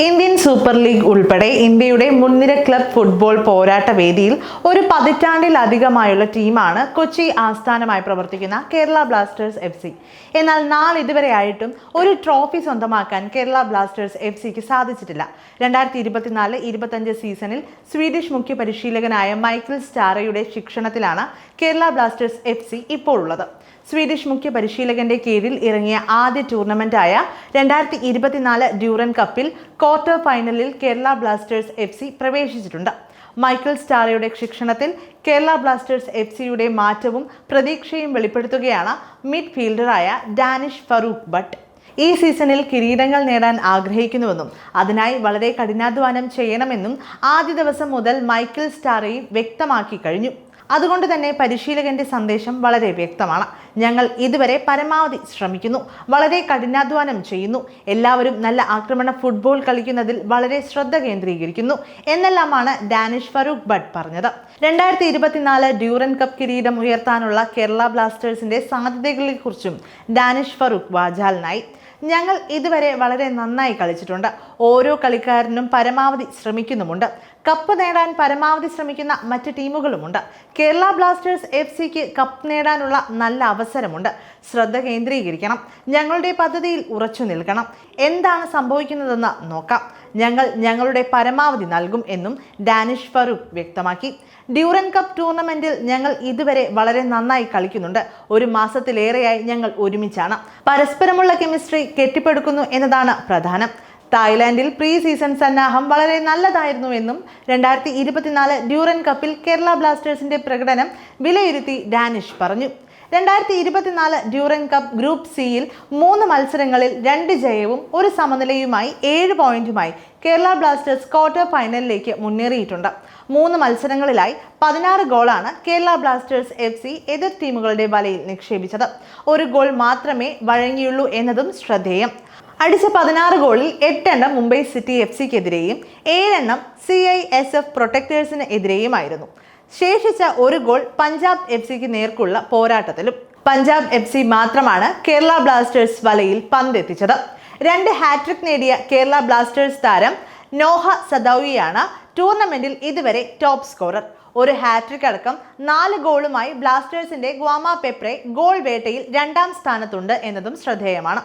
Indian super league ഉൾപ്പെടെ ഇന്ത്യയുടെ മുൻനിര ക്ലബ് ഫുട്ബോൾ പോരാട്ട വേദിയിൽ ഒരു പതിറ്റാണ്ടിലധികമായുള്ള ടീമാണ് കൊച്ചി ആസ്ഥാനമായി പ്രവർത്തിക്കുന്ന കേരള ബ്ലാസ്റ്റേഴ്സ് FC. എന്നാൽ നാളിതുവരെയായിട്ടും ഒരു ട്രോഫി സ്വന്തമാക്കാൻ കേരള ബ്ലാസ്റ്റേഴ്സ് FCക്ക് സാധിച്ചിട്ടില്ല. 2024-25 സീസണിൽ സ്വീഡിഷ് മുഖ്യ പരിശീലകനായ മൈക്കിൾ സ്റ്റാറയുടെ ശിക്ഷണത്തിലാണ് കേരള ബ്ലാസ്റ്റേഴ്സ് FC ഇപ്പോൾ ഉള്ളത്. സ്വീഡിഷ് മുഖ്യ പരിശീലകന്റെ കീഴിൽ ഇറങ്ങിയ ആദ്യ ടൂർണമെന്റായ 2024 ഡ്യൂറൻ കപ്പിൽ ക്വാർട്ടർ ഫൈനലിൽ കേരള ബ്ലാസ്റ്റേഴ്സ് FC പ്രവേശിച്ചിട്ടുണ്ട്. മൈക്കിൾ സ്റ്റാറയുടെ ശിക്ഷണത്തിൽ കേരള ബ്ലാസ്റ്റേഴ്സ് FCയുടെ മാറ്റവും പ്രതീക്ഷയും വെളിപ്പെടുത്തുകയാണ് മിഡ്ഫീൽഡറായ ഡാനിഷ് ഫറൂഖ് ഭട്ട്. ഈ സീസണിൽ കിരീടങ്ങൾ നേടാൻ ആഗ്രഹിക്കുന്നുവെന്നും അതിനായി വളരെ കഠിനാധ്വാനം ചെയ്യണമെന്നും ആദ്യ ദിവസം മുതൽ മൈക്കിൾ സ്റ്റാറയും വ്യക്തമാക്കി കഴിഞ്ഞു. അതുകൊണ്ട് തന്നെ പരിശീലകന്റെ സന്ദേശം വളരെ വ്യക്തമാണ്. ഞങ്ങൾ ഇതുവരെ പരമാവധി ശ്രമിക്കുന്നു, വളരെ കഠിനാധ്വാനം ചെയ്യുന്നു, എല്ലാവരും നല്ല ആക്രമണ ഫുട്ബോൾ കളിക്കുന്നതിൽ വളരെ ശ്രദ്ധ കേന്ദ്രീകരിക്കുന്നു എന്നെല്ലാമാണ് ഡാനിഷ് ഫറൂഖ് ഭട്ട് പറഞ്ഞത്. 2024 ഡ്യൂറൻ കപ്പ് കിരീടം ഉയർത്താനുള്ള കേരള ബ്ലാസ്റ്റേഴ്സിന്റെ സാധ്യതകളെക്കുറിച്ചും ഡാനിഷ് ഫറൂഖ് വാചാലനായി. ഞങ്ങൾ ഇതുവരെ വളരെ നന്നായി കളിച്ചിട്ടുണ്ട്, ഓരോ കളിക്കാരനും പരമാവധി ശ്രമിക്കുന്നുമുണ്ട്, കപ്പ് നേടാൻ പരമാവധി ശ്രമിക്കുന്ന മറ്റ് ടീമുകളുമുണ്ട്. കേരള ബ്ലാസ്റ്റേഴ്സ് FCക്ക് കപ്പ് നേടാനുള്ള നല്ല അവസരമുണ്ട്. ശ്രദ്ധ കേന്ദ്രീകരിക്കണം, ഞങ്ങളുടെ പദ്ധതിയിൽ ഉറച്ചു നിൽക്കണം, എന്താണ് സംഭവിക്കുന്നതെന്ന് നോക്കാം, ഞങ്ങൾ ഞങ്ങളുടെ പരമാവധി നൽകും എന്നും ഡാനിഷ് ഫറൂഖ് വ്യക്തമാക്കി. ഡ്യൂറൻ കപ്പ് ടൂർണമെന്റിൽ ഞങ്ങൾ ഇതുവരെ വളരെ നന്നായി കളിക്കുന്നുണ്ട്. ഒരു മാസത്തിലേറെയായി ഞങ്ങൾ ഒരുമിച്ചാണ്. പരസ്പരമുള്ള കെമിസ്ട്രി കെട്ടിപ്പടുക്കുന്നു എന്നതാണ് പ്രധാനം. തായ്ലാൻഡിൽ പ്രീ സീസൺ സന്നാഹം വളരെ നല്ലതായിരുന്നു എന്നും 2024 ഡ്യൂറൻ കപ്പിൽ കേരള ബ്ലാസ്റ്റേഴ്സിന്റെ പ്രകടനം വിലയിരുത്തി ഡാനിഷ് പറഞ്ഞു. 2024 ഡ്യൂറൻ കപ്പ് ഗ്രൂപ്പ് സിയിൽ 3 മത്സരങ്ങളിൽ 2 ജയവും 1 സമനിലയുമായി 7 പോയിന്റുമായി കേരള ബ്ലാസ്റ്റേഴ്സ് ക്വാർട്ടർ ഫൈനലിലേക്ക് മുന്നേറിയിട്ടുണ്ട്. 3 മത്സരങ്ങളിലായി 16 ഗോളാണ് കേരള ബ്ലാസ്റ്റേഴ്സ് FC എതിർ ടീമുകളുടെ വലയിൽ നിക്ഷേപിച്ചത്. 1 ഗോൾ മാത്രമേ വഴങ്ങിയുള്ളൂ എന്നതും ശ്രദ്ധേയം. അടിച്ച 16 ഗോളിൽ 8 എണ്ണം മുംബൈ സിറ്റി FCക്കെതിരെയും 7 എണ്ണം CISF പ്രൊട്ടക്ടേഴ്സിന് എതിരെയുമായിരുന്നു. ശേഷിച്ച 1 ഗോൾ പഞ്ചാബ് FCക്ക് നേർക്കുള്ള പോരാട്ടത്തിലും. പഞ്ചാബ് FC മാത്രമാണ് കേരള ബ്ലാസ്റ്റേഴ്സ് വലയിൽ പന്തെത്തിച്ചത്. 2 ഹാട്രിക് നേടിയ കേരള ബ്ലാസ്റ്റേഴ്സ് താരം നോഹ സദൌയിയാണ് ടൂർണമെന്റിൽ ഇതുവരെ ടോപ്പ് സ്കോറർ. 1 ഹാട്രിക് അടക്കം 4 ഗോളുമായി ബ്ലാസ്റ്റേഴ്സിന്റെ ഗ്വാമ പെപ്രെ ഗോൾ വേട്ടയിൽ 2ാം സ്ഥാനത്തുണ്ട് എന്നതും ശ്രദ്ധേയമാണ്.